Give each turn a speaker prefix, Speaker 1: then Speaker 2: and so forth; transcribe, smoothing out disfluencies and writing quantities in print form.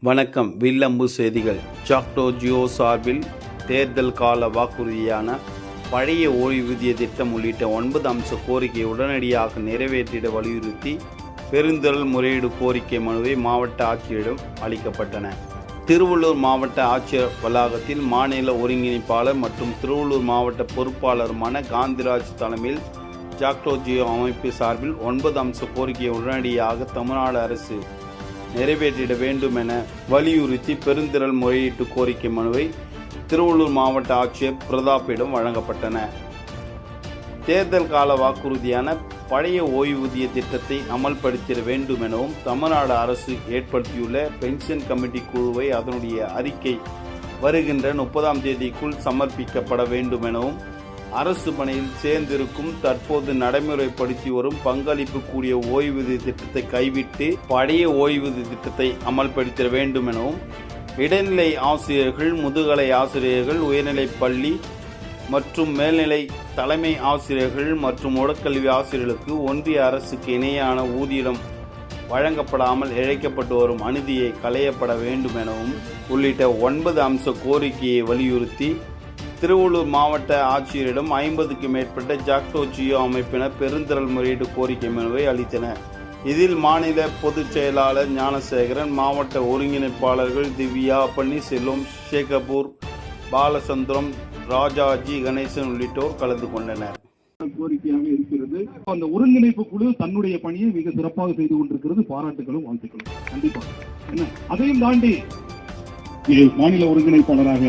Speaker 1: வணக்கம். வில்லம்பு செய்திகள். ஜாக்டோ ஜியோ சார்பில் தேர்தல் கால வாக்குறுதியான பழைய ஓய்வூதிய திட்டம் உள்ளிட்ட 9 அம்ச கோரிக்கையை உடனடியாக நிறைவேற்றிட வலியுறுத்தி பெருந்திரள் முறையீடு கோரிக்கை மனுவை மாவட்ட ஆட்சியரிடம் அளிக்கப்பட்டன. திருவள்ளூர் மாவட்ட ஆட்சியர் வளாகத்தில் மாநில ஒருங்கிணைப்பாளர் மற்றும் திருவள்ளூர் மாவட்ட பொறுப்பாளருமான காந்திராஜ் தலைமையில் ஜாக்டோ ஜியோ அமைப்பு சார்பில் 9 அம்ச கோரிக்கையை உடனடியாக தமிழ்நாடு அரசு நிறைவேற்றிட வேண்டும் என வலியுறுத்தி பெருந்திரள் முறையீட்டு கோரிக்கை மனுவை திருவள்ளூர் மாவட்ட ஆட்சியர் பிரதாப்பிடம் வழங்கப்பட்டன. தேர்தல் கால வாக்குறுதியான பழைய ஓய்வூதிய திட்டத்தை அமல்படுத்திட வேண்டும் எனவும் தமிழ்நாடு அரசு ஏற்படுத்தியுள்ள பென்ஷன் கமிட்டி குழுவை அதனுடைய அறிக்கை வருகின்ற 30ஆம் தேதிக்குள் சமர்ப்பிக்கப்பட வேண்டும் எனவும் அரசு பணியில் சேர்ந்திருக்கும் தற்போது நடைமுறைப்படுத்தி வரும் பங்களிப்பு கூடிய ஓய்வூதிய திட்டத்தை கைவிட்டு பழைய ஓய்வூதிய திட்டத்தை அமல்படுத்த வேண்டும் எனவும் இடைநிலை ஆசிரியர்கள், முதுகலை ஆசிரியர்கள், உயர்நிலை பள்ளி மற்றும் மேல்நிலை தலைமை ஆசிரியர்கள் மற்றும் உடற்கல்வி ஆசிரியர்களுக்கு ஒன்றிய அரசுக்கு இணையான ஊதியம் வழங்கப்படாமல் இழைக்கப்பட்டு வரும் அநீதியை களையப்பட வேண்டும் எனவும் உள்ளிட்ட 9 அம்ச கோரிக்கையை வலியுறுத்தி திருவள்ளூர் மாவட்ட ஆட்சியரிடம் 50க்கும் மேற்பட்ட ஜாக்டோ ஜியோ அமைப்பினர் பெருந்திரள் முறையீடு கோரிக்கை மனுவை அளித்தனர். இதில் மாநில பொதுச் செயலாளர் ஞானசேகரன், மாவட்ட ஒருங்கிணைப்பாளர்கள் திவ்யா, பன்னீர்செல்வம், ஷேகபூர், பாலசந்திரம், ராஜாஜி, கணேசன் உள்ளிட்டோர் கலந்து கொண்டனர்.
Speaker 2: கோரிக்கையாக இருக்கிறது. அந்த ஒருங்கிணைப்பு குழு தன்னுடைய பணியை மிக சிறப்பாக செய்து கொண்டிருக்கிறது. பாராட்டுகளும் வாழ்த்துக்களும் கண்டிப்பாக. அதையும் தாண்டி மாநில ஒருங்கிணைப்பாளராக